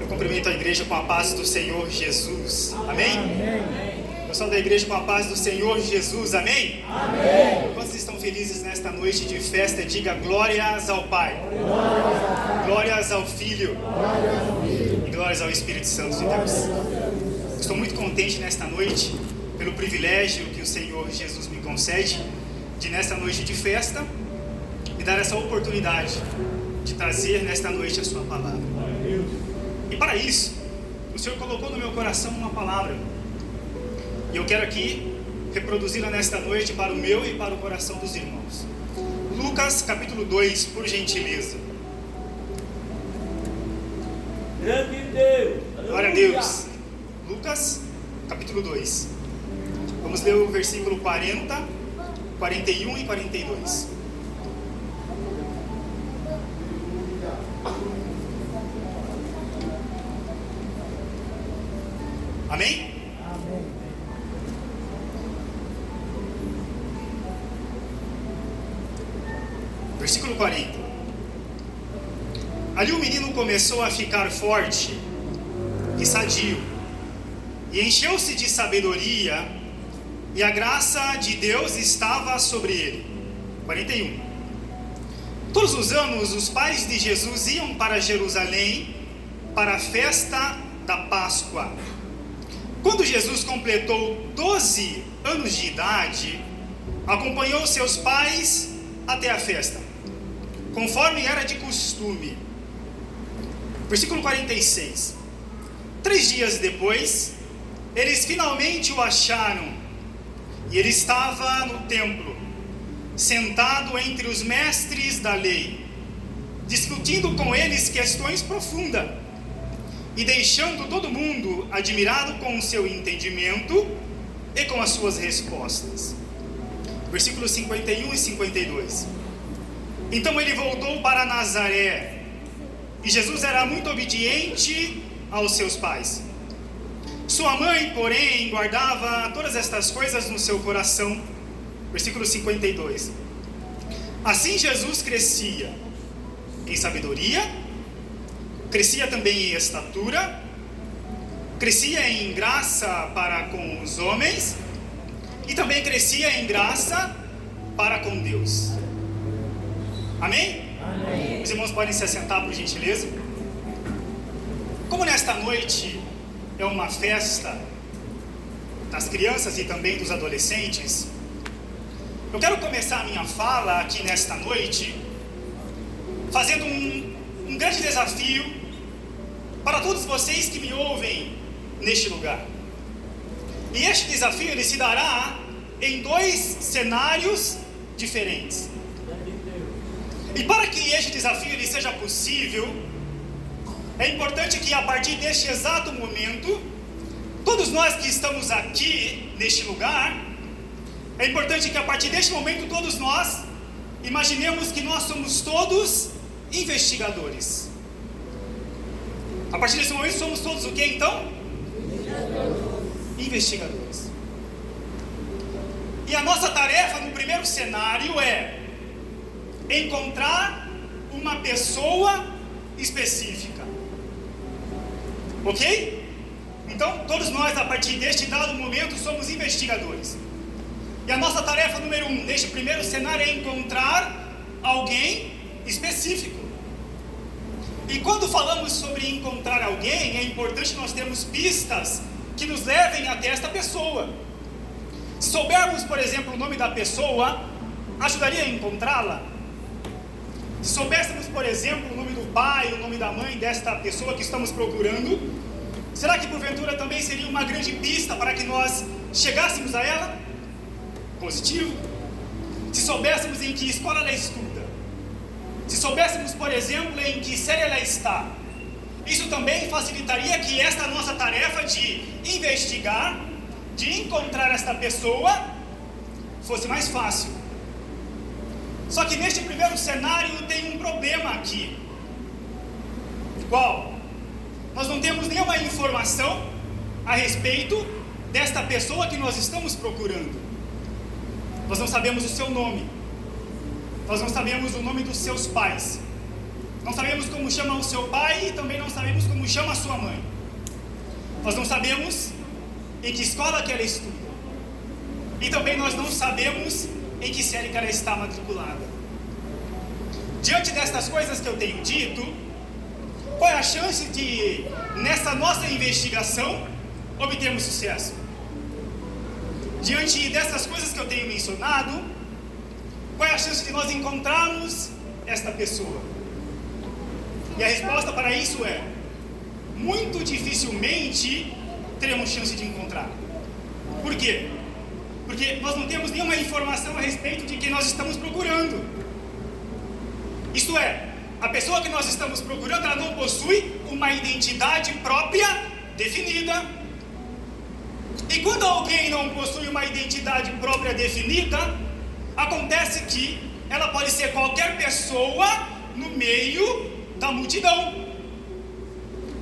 Eu cumprimento a igreja com a paz do Senhor Jesus. Amém? Pessoal da igreja, com a paz do Senhor Jesus. Amém? Amém. Quantos estão felizes nesta noite de festa? Diga glórias ao Pai. Glórias ao Filho. E glórias ao Espírito Santo de Deus. Estou muito contente nesta noite pelo privilégio que o Senhor Jesus me concede de, nesta noite de festa, me dar essa oportunidade de trazer nesta noite a sua palavra. E para isso, o Senhor colocou no meu coração uma palavra. E eu quero aqui reproduzi-la nesta noite para o meu e para o coração dos irmãos. Lucas capítulo 2, por gentileza. Grande Deus. Glória a Deus. Lucas capítulo 2. Vamos ler o versículo 40, 41 e 42. Amém? Amém. Versículo 40. Ali o menino começou a ficar forte e sadio, e encheu-se de sabedoria, e a graça de Deus estava sobre ele. 41. Todos os anos os pais de Jesus iam para Jerusalém para a festa da Páscoa. Quando Jesus completou 12 anos de idade, acompanhou seus pais até a festa, conforme era de costume. Versículo 46. 3 dias depois, eles finalmente o acharam, e ele estava no templo, sentado entre os mestres da lei, discutindo com eles questões profundas, e deixando todo mundo admirado com o seu entendimento e com as suas respostas. Versículos 51 e 52. Então ele voltou para Nazaré, e Jesus era muito obediente aos seus pais. Sua mãe, porém, guardava todas estas coisas no seu coração. Versículo 52. Assim Jesus crescia em sabedoria, crescia também em estatura, crescia em graça para com os homens, e também crescia em graça para com Deus. Amém? Amém. Os irmãos podem se assentar, por gentileza. Como nesta noite é uma festa das crianças e também dos adolescentes, eu quero começar a minha fala aqui nesta noite fazendo um grande desafio para todos vocês que me ouvem neste lugar. E este desafio ele se dará em 2 cenários diferentes. E para que este desafio ele seja possível, é importante que a partir deste exato momento, todos nós que estamos aqui neste lugar, é importante que a partir deste momento todos nós imaginemos que nós somos todos investigadores. A partir desse momento somos todos o que então? Investigadores. E a nossa tarefa no primeiro cenário é encontrar uma pessoa específica. Ok? Então todos nós a partir deste dado momento somos investigadores. E a nossa tarefa número 1 neste primeiro cenário é encontrar alguém específico. E quando falamos sobre encontrar alguém, é importante nós termos pistas que nos levem até esta pessoa. Se soubermos, por exemplo, o nome da pessoa, ajudaria a encontrá-la? Se soubéssemos, por exemplo, o nome do pai, o nome da mãe desta pessoa que estamos procurando, será que porventura também seria uma grande pista para que nós chegássemos a ela? Positivo. Se soubéssemos em que escola ela estuda, se soubéssemos, por exemplo, em que série ela está, isso também facilitaria que esta nossa tarefa de investigar, de encontrar esta pessoa, fosse mais fácil. Só que neste primeiro cenário tem um problema aqui. Qual? Nós não temos nenhuma informação a respeito desta pessoa que nós estamos procurando. Nós não sabemos o seu nome. Nós não sabemos o nome dos seus pais. Não sabemos como chama o seu pai e também não sabemos como como chama a sua mãe. Nós não sabemos em que escola que ela estuda. E também nós não sabemos em que série que ela está matriculada. Diante destas coisas que eu tenho dito, qual é a chance de, nessa nossa investigação, obtermos sucesso? Diante dessas coisas que eu tenho mencionado, qual é a chance de nós encontrarmos esta pessoa? E a resposta para isso é: muito dificilmente teremos chance de encontrar. Por quê? Porque nós não temos nenhuma informação a respeito de quem nós estamos procurando. Isto é, a pessoa que nós estamos procurando, ela não possui uma identidade própria definida. E quando alguém não possui uma identidade própria definida, acontece que ela pode ser qualquer pessoa no meio da multidão.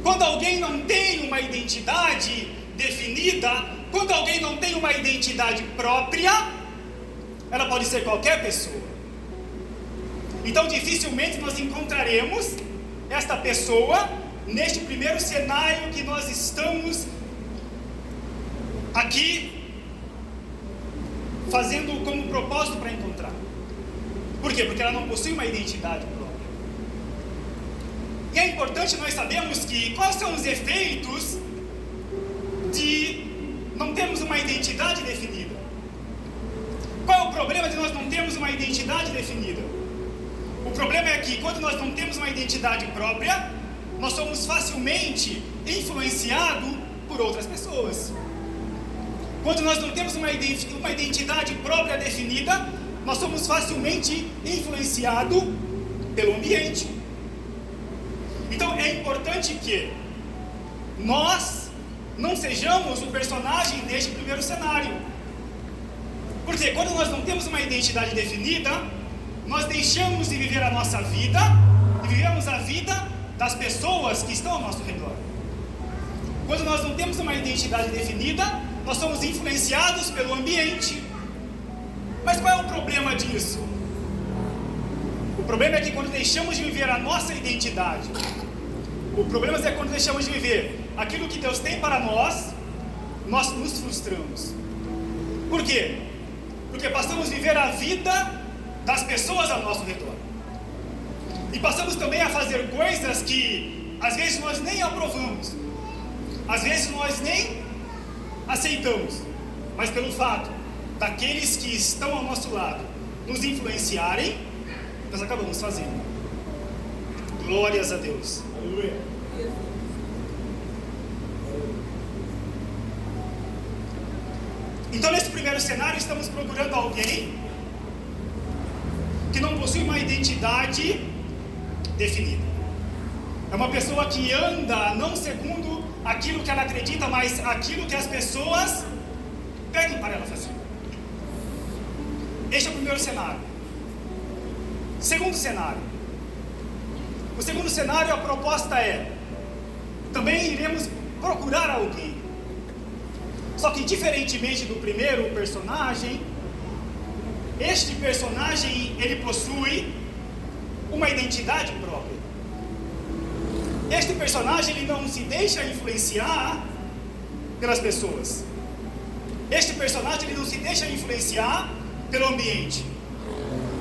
Quando alguém não tem uma identidade definida, quando alguém não tem uma identidade própria, ela pode ser qualquer pessoa. Então dificilmente nós encontraremos esta pessoa neste primeiro cenário que nós estamos aqui fazendo como propósito para encontrar. Por quê? Porque ela não possui uma identidade própria. E é importante nós sabermos que quais são os efeitos de não termos uma identidade definida. Qual é o problema de nós não termos uma identidade definida? O problema é que quando nós não temos uma identidade própria, nós somos facilmente influenciados por outras pessoas. Quando nós não temos uma identidade própria definida, nós somos facilmente influenciados pelo ambiente. Então é importante que nós não sejamos o personagem deste primeiro cenário. Porque quando nós não temos uma identidade definida, nós deixamos de viver a nossa vida e vivemos a vida das pessoas que estão ao nosso redor. Quando nós não temos uma identidade definida, nós somos influenciados pelo ambiente. Mas qual é o problema disso? O problema é que quando deixamos de viver a nossa identidade, o problema é quando deixamos de viver aquilo que Deus tem para nós, nós nos frustramos. Por quê? Porque passamos a viver a vida das pessoas ao nosso redor. E passamos também a fazer coisas que às vezes nós nem aprovamos, às vezes nós nem aceitamos, mas pelo fato daqueles que estão ao nosso lado nos influenciarem, nós acabamos fazendo. Glórias a Deus. Aleluia. Então nesse primeiro cenário estamos procurando alguém que não possui uma identidade definida. É uma pessoa que anda não segundo aquilo que ela acredita, mas aquilo que as pessoas pedem para ela fazer. Este é o primeiro cenário. Segundo cenário. O segundo cenário, a proposta é: também iremos procurar alguém. Só que diferentemente do primeiro personagem, este personagem, ele possui uma identidade própria. Este personagem, ele não se deixa influenciar pelas pessoas. Este personagem, ele não se deixa influenciar pelo ambiente.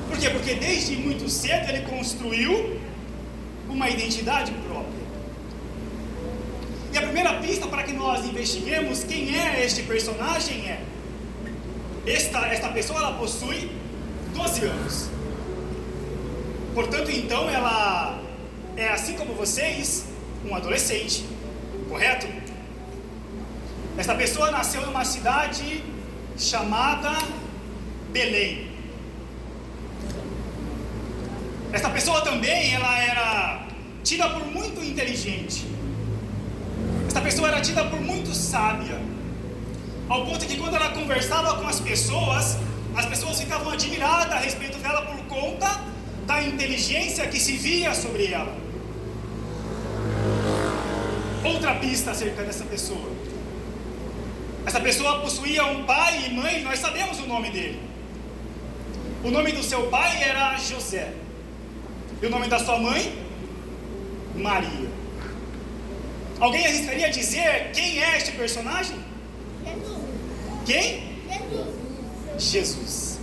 Por quê? Porque desde muito cedo ele construiu uma identidade própria. E a primeira pista para que nós investiguemos quem é este personagem é: esta pessoa, ela possui 12 anos. Portanto, então, ela é, assim como vocês, um adolescente, correto? Esta pessoa nasceu numa cidade chamada Belém. Esta pessoa também, ela era tida por muito inteligente. Esta pessoa era tida por muito sábia, ao ponto que quando ela conversava com as pessoas ficavam admiradas a respeito dela por conta da inteligência que se via sobre ela. Outra pista acerca dessa pessoa: essa pessoa possuía um pai e mãe, nós sabemos o nome dele. O nome do seu pai era José, e o nome da sua mãe, Maria. Alguém arriscaria dizer quem é este personagem? Jesus. Quem? Jesus.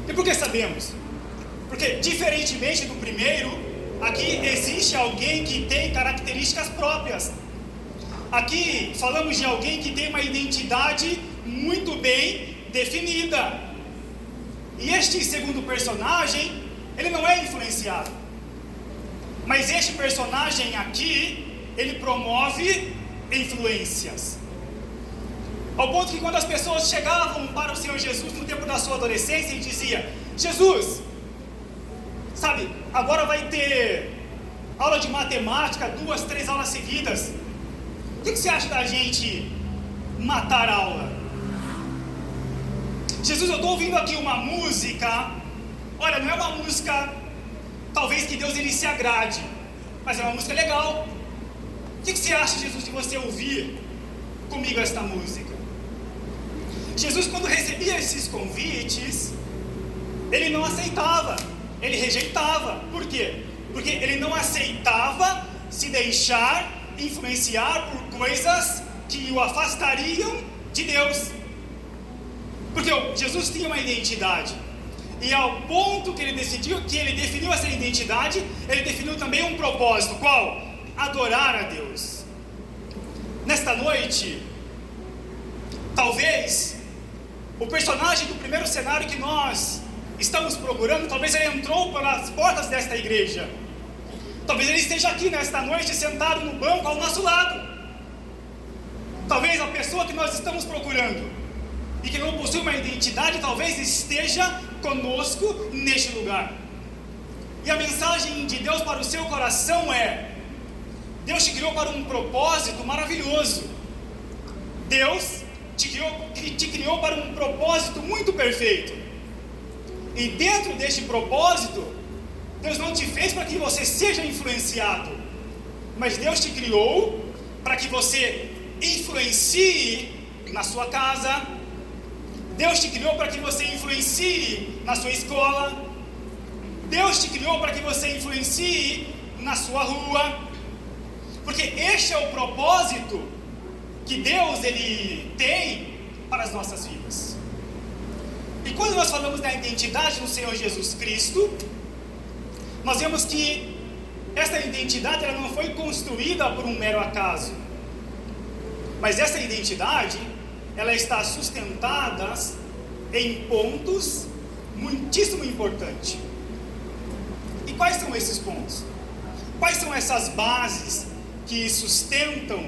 E por que sabemos? Porque, diferentemente do primeiro, aqui existe alguém que tem características próprias. Aqui falamos de alguém que tem uma identidade muito bem definida. E este segundo personagem, ele não é influenciado. Mas este personagem aqui, ele promove influências. Ao ponto que quando as pessoas chegavam para o Senhor Jesus no tempo da sua adolescência e diziam: Jesus, sabe, agora vai ter aula de matemática, 2, 3 aulas seguidas. O que você acha da gente matar a aula? Jesus, eu estou ouvindo aqui uma música. Olha, não é uma música, talvez que Deus ele se agrade, mas é uma música legal. O que você acha, Jesus, de você ouvir comigo esta música? Jesus, quando recebia esses convites, ele não aceitava, ele rejeitava. Por quê? Porque ele não aceitava se deixar influenciar por coisas que o afastariam de Deus. Porque Jesus tinha uma identidade, e ao ponto que ele definiu essa identidade, ele definiu também um propósito. Qual? Adorar a Deus. Nesta noite, talvez o personagem do primeiro cenário que nós estamos procurando, talvez ele entrou pelas portas desta igreja. Talvez ele esteja aqui nesta noite, sentado no banco ao nosso lado. Talvez a pessoa que nós estamos procurando e que não possui uma identidade, talvez esteja conosco neste lugar. E a mensagem de Deus para o seu coração é: Deus te criou para um propósito maravilhoso. Deus te criou para um propósito muito perfeito. E dentro deste propósito, Deus não te fez para que você seja influenciado, mas Deus te criou para que você influencie na sua casa. Deus te criou para que você influencie na sua escola. Deus te criou para que você influencie na sua rua. Porque este é o propósito que Deus ele tem para as nossas vidas. E quando nós falamos da identidade do Senhor Jesus Cristo, nós vemos que essa identidade ela não foi construída por um mero acaso, mas essa identidade ela está sustentada em pontos muitíssimo importantes. E quais são esses pontos? Quais são essas bases que sustentam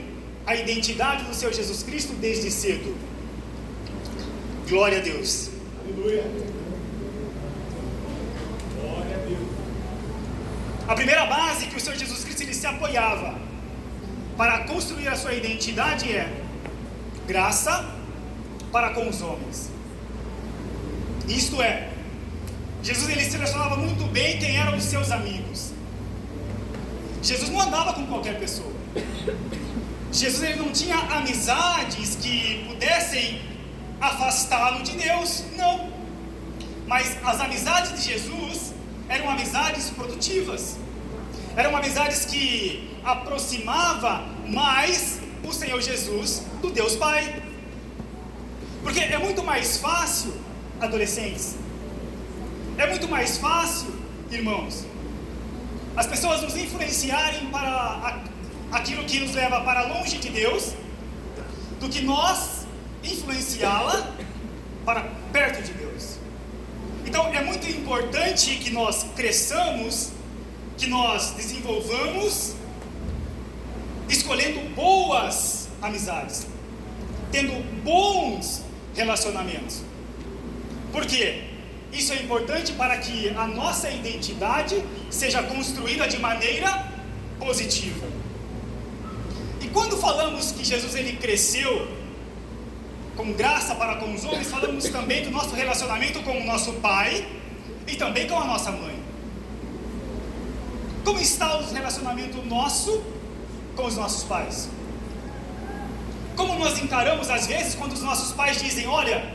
a identidade do Senhor Jesus Cristo desde cedo? Glória a Deus. Aleluia. Glória a Deus. A primeira base que o Senhor Jesus Cristo ele se apoiava para construir a sua identidade é graça para com os homens. Isto é, Jesus ele selecionava muito bem quem eram os seus amigos. Jesus não andava com qualquer pessoa. Jesus ele não tinha amizades que pudessem afastá-lo de Deus, não. Mas as amizades de Jesus eram amizades produtivas. Eram amizades que aproximavam mais o Senhor Jesus do Deus Pai. Porque é muito mais fácil, adolescentes, é muito mais fácil, irmãos, as pessoas nos influenciarem para aquilo que nos leva para longe de Deus, do que nós influenciá-la para perto de Deus. Então é muito importante que nós cresçamos, que nós desenvolvamos, escolhendo boas amizades, tendo bons relacionamentos. Por quê? Isso é importante para que a nossa identidade seja construída de maneira positiva. E quando falamos que Jesus ele cresceu com graça para com os homens, falamos também do nosso relacionamento com o nosso pai e também com a nossa mãe. Como está o relacionamento nosso com os nossos pais? Como nós encaramos às vezes quando os nossos pais dizem: olha,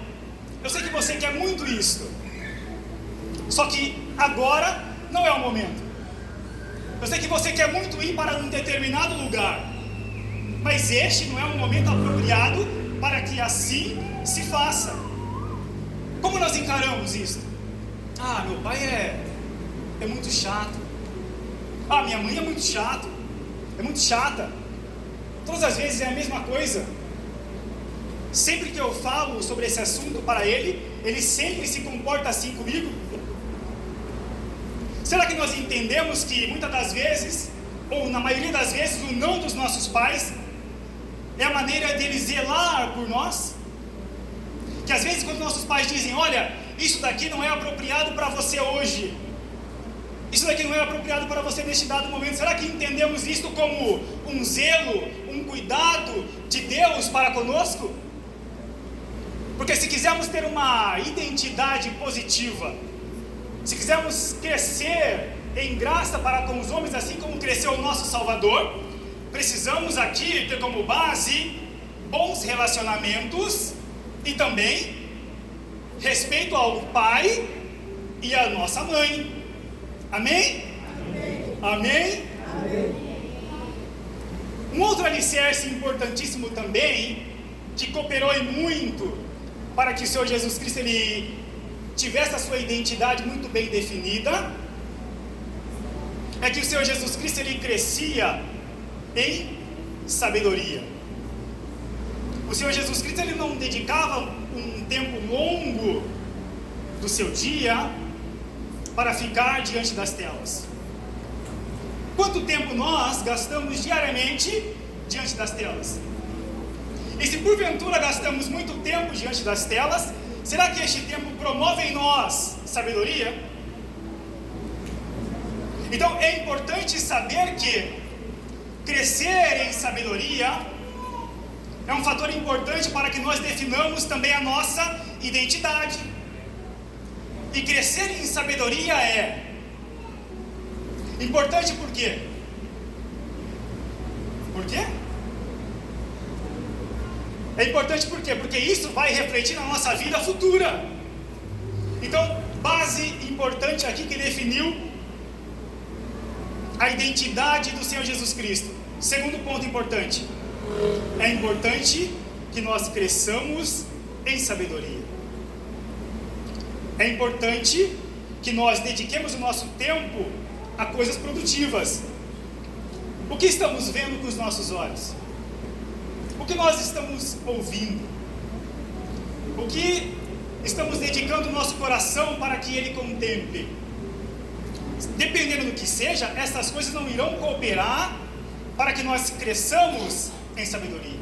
eu sei que você quer muito isto, só que agora não é o momento. Eu sei que você quer muito ir para um determinado lugar, mas este não é um momento apropriado para que assim se faça. Como nós encaramos isso? Ah, meu pai é muito chato. Ah, minha mãe é muito chato. É muito chata. Todas as vezes é a mesma coisa. Sempre que eu falo sobre esse assunto para ele sempre se comporta assim comigo. Será que nós entendemos que muitas das vezes, ou na maioria das vezes, o não dos nossos pais é a maneira deles zelar por nós? Que às vezes quando nossos pais dizem, olha, isso daqui não é apropriado para você hoje, isso daqui não é apropriado para você neste dado momento, será que entendemos isso como um zelo, um cuidado de Deus para conosco? Porque se quisermos ter uma identidade positiva, se quisermos crescer em graça para com os homens, assim como cresceu o nosso Salvador, precisamos aqui ter como base bons relacionamentos e também respeito ao pai e à nossa mãe. Amém? Amém? Amém? Um outro alicerce importantíssimo também, que cooperou em muito para que o Senhor Jesus Cristo ele tivesse a sua identidade muito bem definida, é que o Senhor Jesus Cristo ele crescia em sabedoria. O Senhor Jesus Cristo ele não dedicava um tempo longo do seu dia para ficar diante das telas. Quanto tempo nós gastamos diariamente diante das telas? E se porventura gastamos muito tempo diante das telas, será que este tempo promove em nós sabedoria? Então é importante saber que crescer em sabedoria é um fator importante para que nós definamos também a nossa identidade. E crescer em sabedoria é importante por quê? Por quê? É importante por quê? Porque isso vai refletir na nossa vida futura. Então, base importante aqui que definiu a identidade do Senhor Jesus Cristo. Segundo ponto importante, é importante que nós cresçamos em sabedoria. É importante que nós dediquemos o nosso tempo a coisas produtivas. O que estamos vendo com os nossos olhos? O que nós estamos ouvindo? O que estamos dedicando o nosso coração para que ele contemple? Dependendo do que seja, essas coisas não irão cooperar para que nós cresçamos em sabedoria.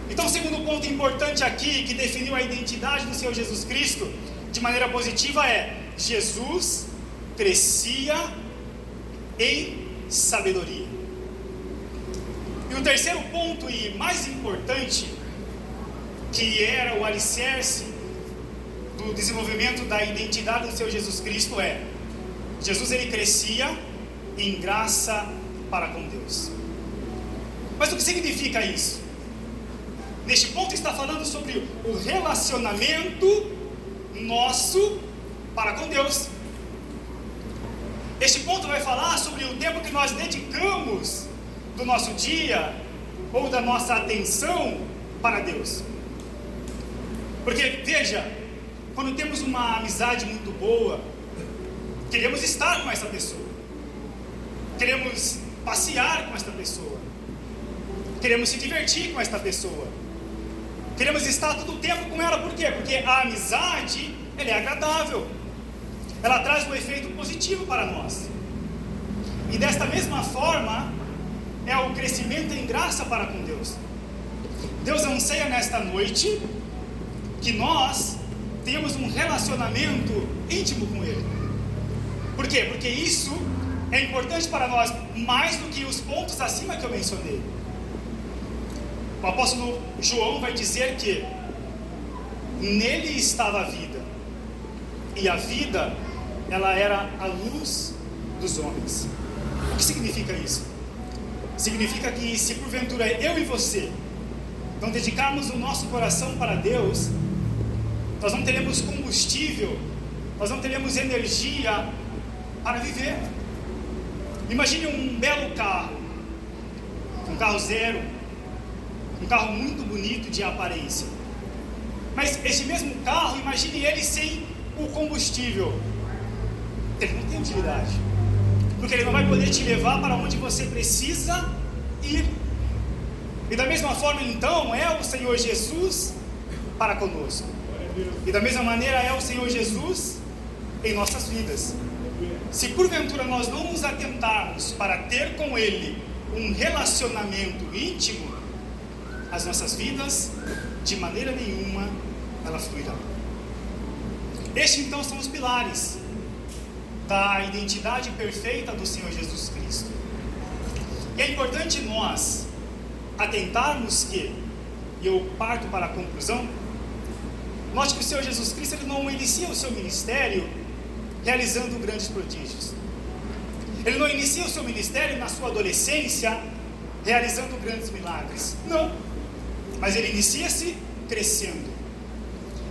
Então, o segundo ponto importante aqui, que definiu a identidade do Senhor Jesus Cristo de maneira positiva, é: Jesus crescia em sabedoria. E o terceiro ponto, e mais importante, que era o alicerce do desenvolvimento da identidade do Senhor Jesus Cristo, é: Jesus ele crescia em graça para com Deus. Mas o que significa isso? Neste ponto está falando sobre o relacionamento nosso para com Deus. Este ponto vai falar sobre o tempo que nós dedicamos do nosso dia ou da nossa atenção para Deus. Porque veja, quando temos uma amizade muito boa, queremos estar com essa pessoa, queremos passear com esta pessoa, queremos se divertir com esta pessoa, queremos estar todo o tempo com ela. Por quê? Porque a amizade ela é agradável, ela traz um efeito positivo para nós. E desta mesma forma é o crescimento em graça para com Deus. Deus anseia nesta noite que nós tenhamos um relacionamento íntimo com Ele. Por quê? Porque isso é importante para nós, mais do que os pontos acima que eu mencionei. O apóstolo João vai dizer que nele estava a vida, e a vida, ela era a luz dos homens. O que significa isso? Significa que se porventura eu e você não dedicarmos o nosso coração para Deus, nós não teremos combustível, nós não teremos energia para viver. Imagine um belo carro, um carro zero, um carro muito bonito de aparência. Mas esse mesmo carro, imagine ele sem o combustível. Ele não tem utilidade, porque ele não vai poder te levar para onde você precisa ir. E da mesma forma, então, é o Senhor Jesus para conosco. E da mesma maneira é o Senhor Jesus em nossas vidas. Se porventura nós não nos atentarmos para ter com Ele um relacionamento íntimo, as nossas vidas, de maneira nenhuma, elas fluirão. Estes então são os pilares da identidade perfeita do Senhor Jesus Cristo. E é importante nós atentarmos que, e eu parto para a conclusão, note que o Senhor Jesus Cristo ele não inicia o seu ministério realizando grandes prodígios. Ele não inicia o seu ministério na sua adolescência realizando grandes milagres. Não. Mas ele inicia-se crescendo.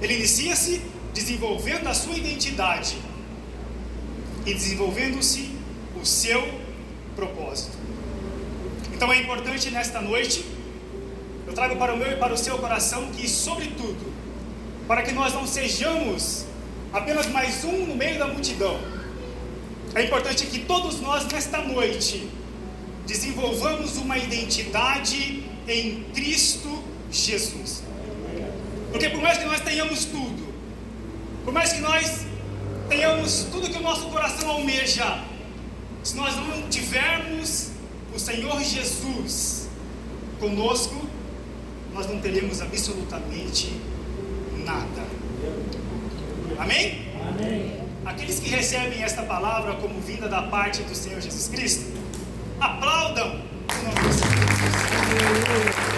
Ele inicia-se desenvolvendo a sua identidade e desenvolvendo-se o seu propósito. Então é importante nesta noite, eu trago para o meu e para o seu coração que, sobretudo, para que nós não sejamos apenas mais um no meio da multidão, é importante que todos nós nesta noite desenvolvamos uma identidade em Cristo Jesus. Porque por mais que nós tenhamos tudo, por mais que nós tenhamos tudo que o nosso coração almeja, se nós não tivermos o Senhor Jesus conosco, nós não teremos absolutamente nada. Amém? Amém. Aqueles que recebem esta palavra como vinda da parte do Senhor Jesus Cristo, aplaudam o nome do Senhor Jesus.